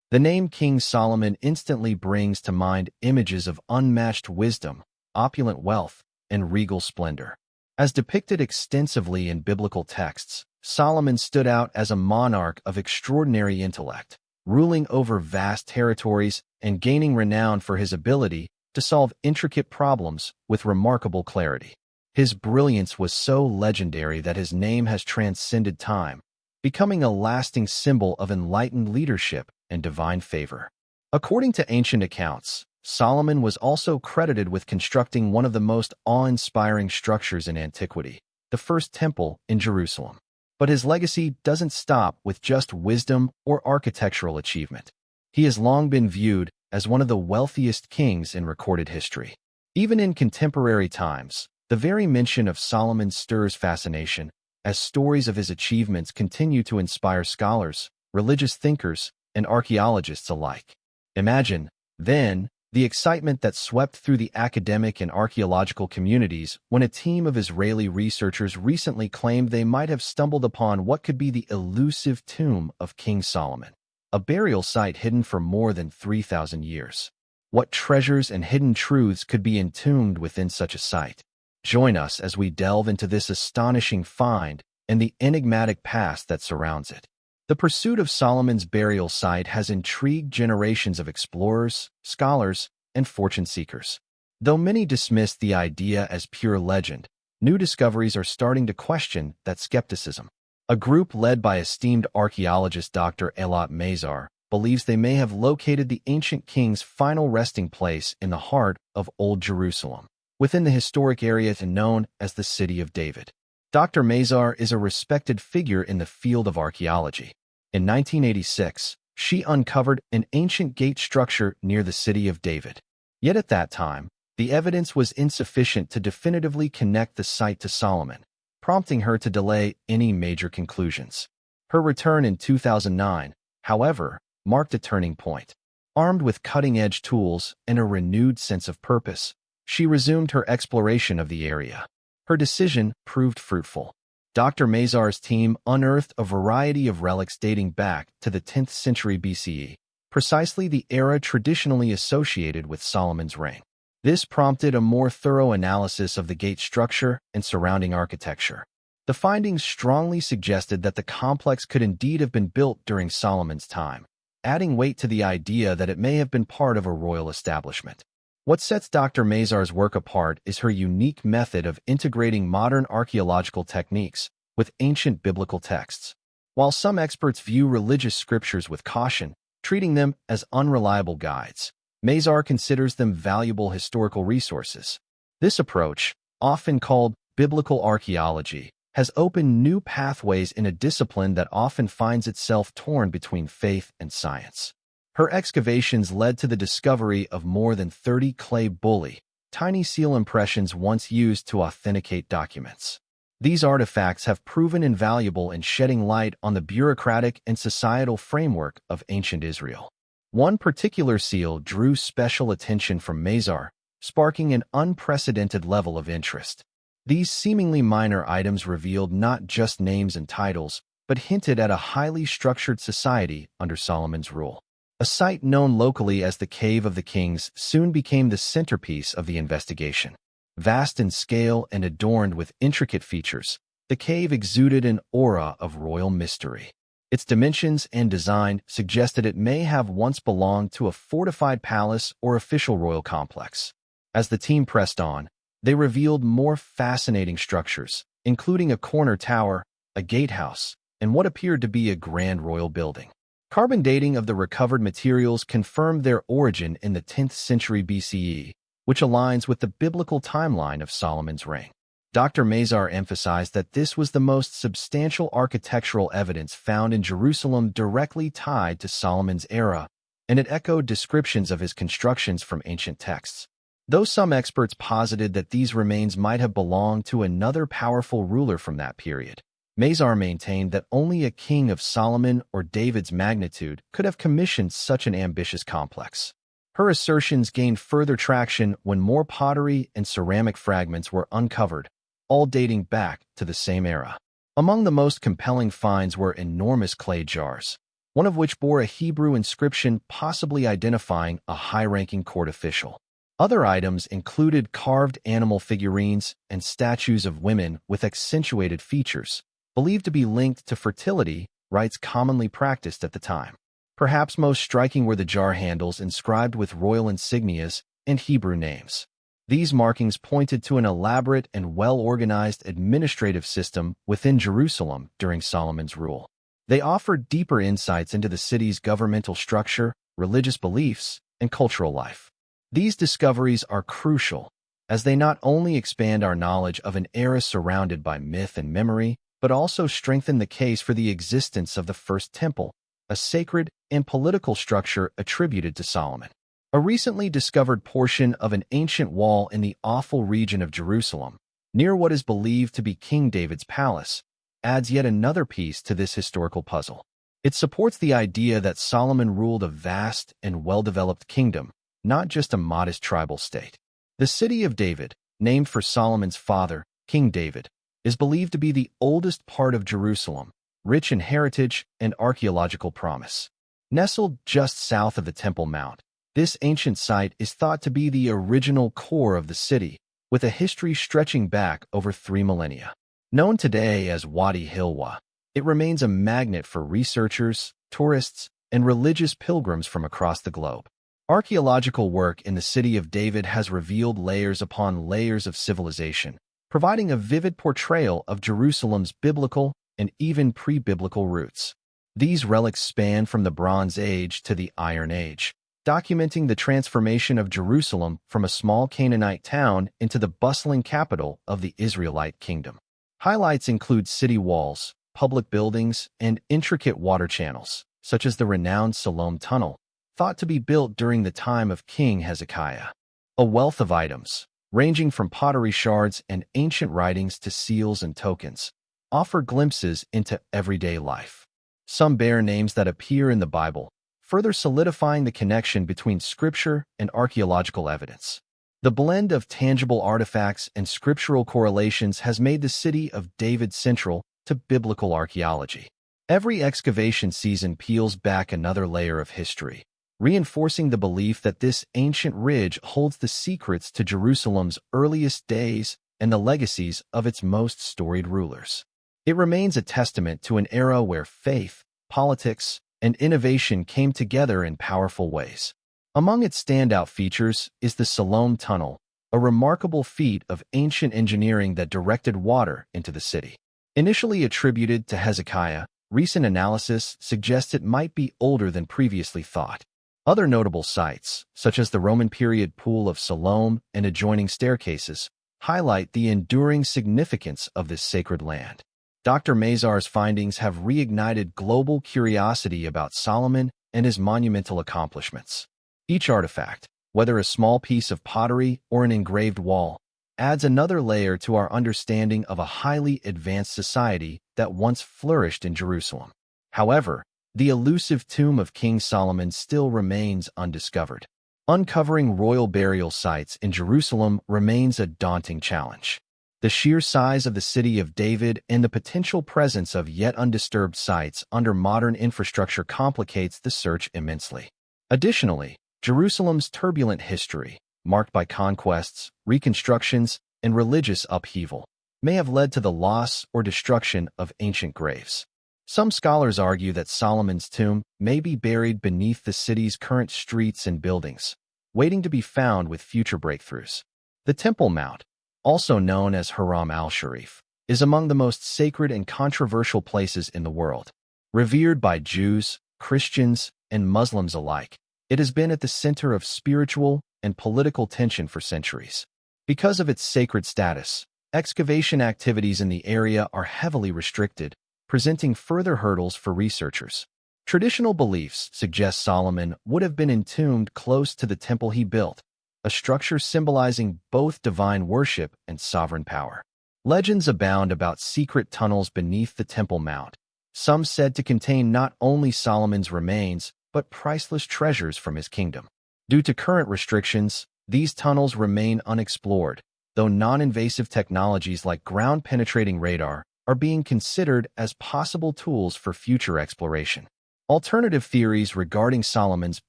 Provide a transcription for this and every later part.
The name King Solomon instantly brings to mind images of unmatched wisdom, opulent wealth, and regal splendor. As depicted extensively in biblical texts, Solomon stood out as a monarch of extraordinary intellect, ruling over vast territories and gaining renown for his ability to solve intricate problems with remarkable clarity. His brilliance was so legendary that his name has transcended time, becoming a lasting symbol of enlightened leadership and divine favor. According to ancient accounts, Solomon was also credited with constructing one of the most awe-inspiring structures in antiquity, the first temple in Jerusalem. But his legacy doesn't stop with just wisdom or architectural achievement. He has long been viewed as one of the wealthiest kings in recorded history. Even in contemporary times, the very mention of Solomon stirs fascination, as stories of his achievements continue to inspire scholars, religious thinkers, and archaeologists alike. Imagine, then, the excitement that swept through the academic and archaeological communities when a team of Israeli researchers recently claimed they might have stumbled upon what could be the elusive tomb of King Solomon, a burial site hidden for more than 3,000 years. What treasures and hidden truths could be entombed within such a site? Join us as we delve into this astonishing find and the enigmatic past that surrounds it. The pursuit of Solomon's burial site has intrigued generations of explorers, scholars, and fortune seekers. Though many dismissed the idea as pure legend, new discoveries are starting to question that skepticism. A group led by esteemed archaeologist Dr. Elot Mazar believes they may have located the ancient king's final resting place in the heart of Old Jerusalem, within the historic area known as the City of David. Dr. Mazar is a respected figure in the field of archaeology. In 1986, she uncovered an ancient gate structure near the City of David. Yet at that time, the evidence was insufficient to definitively connect the site to Solomon, prompting her to delay any major conclusions. Her return in 2009, however, marked a turning point. Armed with cutting-edge tools and a renewed sense of purpose, she resumed her exploration of the area. Her decision proved fruitful. Dr. Mazar's team unearthed a variety of relics dating back to the 10th century BCE, precisely the era traditionally associated with Solomon's reign. This prompted a more thorough analysis of the gate structure and surrounding architecture. The findings strongly suggested that the complex could indeed have been built during Solomon's time, adding weight to the idea that it may have been part of a royal establishment. What sets Dr. Mazar's work apart is her unique method of integrating modern archaeological techniques with ancient biblical texts. While some experts view religious scriptures with caution, treating them as unreliable guides, Mazar considers them valuable historical resources. This approach, often called biblical archaeology, has opened new pathways in a discipline that often finds itself torn between faith and science. Her excavations led to the discovery of more than 30 clay bulli, tiny seal impressions once used to authenticate documents. These artifacts have proven invaluable in shedding light on the bureaucratic and societal framework of ancient Israel. One particular seal drew special attention from Mazar, sparking an unprecedented level of interest. These seemingly minor items revealed not just names and titles, but hinted at a highly structured society under Solomon's rule. A site known locally as the Cave of the Kings soon became the centerpiece of the investigation. Vast in scale and adorned with intricate features, the cave exuded an aura of royal mystery. Its dimensions and design suggested it may have once belonged to a fortified palace or official royal complex. As the team pressed on, they revealed more fascinating structures, including a corner tower, a gatehouse, and what appeared to be a grand royal building. Carbon dating of the recovered materials confirmed their origin in the 10th century BCE, which aligns with the biblical timeline of Solomon's reign. Dr. Mazar emphasized that this was the most substantial architectural evidence found in Jerusalem directly tied to Solomon's era, and it echoed descriptions of his constructions from ancient texts. Though some experts posited that these remains might have belonged to another powerful ruler from that period, Mazar maintained that only a king of Solomon or David's magnitude could have commissioned such an ambitious complex. Her assertions gained further traction when more pottery and ceramic fragments were uncovered, all dating back to the same era. Among the most compelling finds were enormous clay jars. one of which bore a Hebrew inscription possibly identifying a high-ranking court official. Other items included carved animal figurines and statues of women with accentuated features, believed to be linked to fertility rites commonly practiced at the time. Perhaps most striking were the jar handles inscribed with royal insignias and Hebrew names. These markings pointed to an elaborate and well-organized administrative system within Jerusalem during Solomon's rule. They offered deeper insights into the city's governmental structure, religious beliefs, and cultural life. These discoveries are crucial, as they not only expand our knowledge of an era surrounded by myth and memory, but also strengthen the case for the existence of the First Temple, a sacred and political structure attributed to Solomon. A recently discovered portion of an ancient wall in the Ophel region of Jerusalem, near what is believed to be King David's palace, adds yet another piece to this historical puzzle. It supports the idea that Solomon ruled a vast and well-developed kingdom, not just a modest tribal state. The city of David, named for Solomon's father, King David, is believed to be the oldest part of Jerusalem, rich in heritage and archaeological promise. Nestled just south of the Temple Mount, this ancient site is thought to be the original core of the city, with a history stretching back over 3 millennia. Known today as Wadi Hilwa, it remains a magnet for researchers, tourists, and religious pilgrims from across the globe. Archaeological work in the city of David has revealed layers upon layers of civilization, providing a vivid portrayal of Jerusalem's biblical and even pre-biblical roots. These relics span from the Bronze Age to the Iron Age, documenting the transformation of Jerusalem from a small Canaanite town into the bustling capital of the Israelite kingdom. Highlights include city walls, public buildings, and intricate water channels, such as the renowned Siloam Tunnel, thought to be built during the time of King Hezekiah. A wealth of items, ranging from pottery shards and ancient writings to seals and tokens, offer glimpses into everyday life. Some bear names that appear in the Bible, further solidifying the connection between scripture and archaeological evidence. The blend of tangible artifacts and scriptural correlations has made the city of David central to biblical archaeology. Every excavation season peels back another layer of history, reinforcing the belief that this ancient ridge holds the secrets to Jerusalem's earliest days and the legacies of its most storied rulers. It remains a testament to an era where faith, politics, and innovation came together in powerful ways. Among its standout features is the Siloam Tunnel, a remarkable feat of ancient engineering that directed water into the city. Initially attributed to Hezekiah, recent analysis suggests it might be older than previously thought. Other notable sites, such as the Roman period Pool of Siloam and adjoining staircases, highlight the enduring significance of this sacred land. Dr. Mazar's findings have reignited global curiosity about Solomon and his monumental accomplishments. Each artifact, whether a small piece of pottery or an engraved wall, adds another layer to our understanding of a highly advanced society that once flourished in Jerusalem. However, the elusive tomb of King Solomon still remains undiscovered. Uncovering royal burial sites in Jerusalem remains a daunting challenge. The sheer size of the city of David and the potential presence of yet undisturbed sites under modern infrastructure complicates the search immensely. Additionally, Jerusalem's turbulent history, marked by conquests, reconstructions, and religious upheaval, may have led to the loss or destruction of ancient graves. Some scholars argue that Solomon's tomb may be buried beneath the city's current streets and buildings, waiting to be found with future breakthroughs. The Temple Mount, also known as Haram al-Sharif, is among the most sacred and controversial places in the world. Revered by Jews, Christians, and Muslims alike, it has been at the center of spiritual and political tension for centuries. Because of its sacred status, excavation activities in the area are heavily restricted, presenting further hurdles for researchers. Traditional beliefs suggest Solomon would have been entombed close to the temple he built, a structure symbolizing both divine worship and sovereign power. Legends abound about secret tunnels beneath the Temple Mount, some said to contain not only Solomon's remains, but priceless treasures from his kingdom. Due to current restrictions, these tunnels remain unexplored, though non-invasive technologies like ground-penetrating radar are being considered as possible tools for future exploration. Alternative theories regarding Solomon's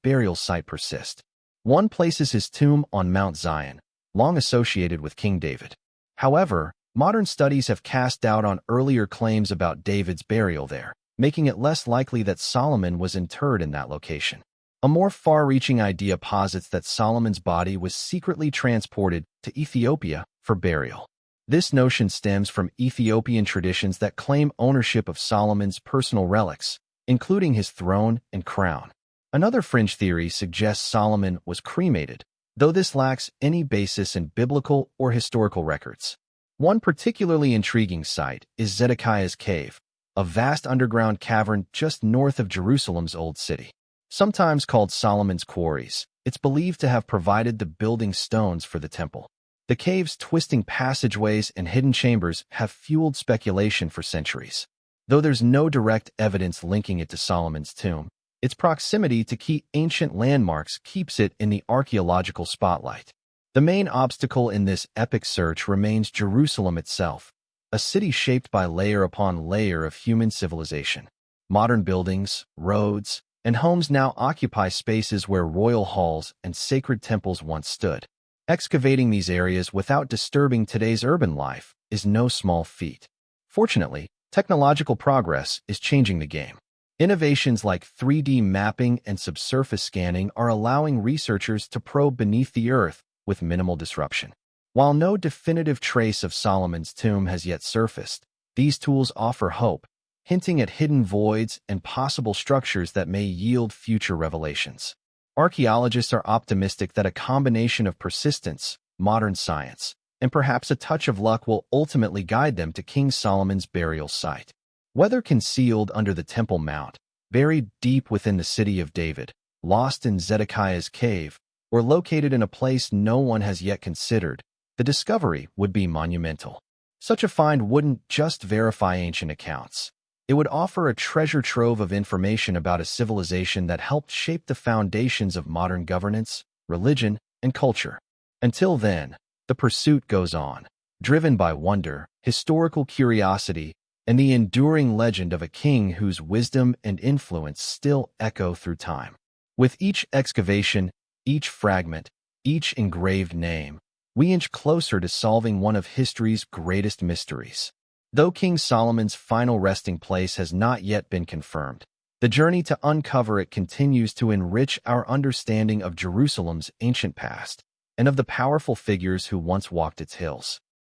burial site persist. One places his tomb on Mount Zion, long associated with King David. However, modern studies have cast doubt on earlier claims about David's burial there, making it less likely that Solomon was interred in that location. A more far-reaching idea posits that Solomon's body was secretly transported to Ethiopia for burial. This notion stems from Ethiopian traditions that claim ownership of Solomon's personal relics, including his throne and crown. Another fringe theory suggests Solomon was cremated, though this lacks any basis in biblical or historical records. One particularly intriguing site is Zedekiah's Cave, a vast underground cavern just north of Jerusalem's Old City. Sometimes called Solomon's Quarries, it's believed to have provided the building stones for the temple. The cave's twisting passageways and hidden chambers have fueled speculation for centuries. Though there's no direct evidence linking it to Solomon's tomb, its proximity to key ancient landmarks keeps it in the archaeological spotlight. The main obstacle in this epic search remains Jerusalem itself, a city shaped by layer upon layer of human civilization. Modern buildings, roads, and homes now occupy spaces where royal halls and sacred temples once stood. Excavating these areas without disturbing today's urban life is no small feat. Fortunately, technological progress is changing the game. Innovations like 3D mapping and subsurface scanning are allowing researchers to probe beneath the earth with minimal disruption. While no definitive trace of Solomon's tomb has yet surfaced, these tools offer hope, hinting at hidden voids and possible structures that may yield future revelations. Archaeologists are optimistic that a combination of persistence, modern science, and perhaps a touch of luck will ultimately guide them to King Solomon's burial site. Whether concealed under the Temple Mount, buried deep within the city of David, lost in Zedekiah's cave, or located in a place no one has yet considered, the discovery would be monumental. Such a find wouldn't just verify ancient accounts. It would offer a treasure trove of information about a civilization that helped shape the foundations of modern governance, religion, and culture. Until then, the pursuit goes on, driven by wonder, historical curiosity, and the enduring legend of a king whose wisdom and influence still echo through time. With each excavation, each fragment, each engraved name, we inch closer to solving one of history's greatest mysteries. Though King Solomon's final resting place has not yet been confirmed, the journey to uncover it continues to enrich our understanding of Jerusalem's ancient past and of the powerful figures who once walked its hills.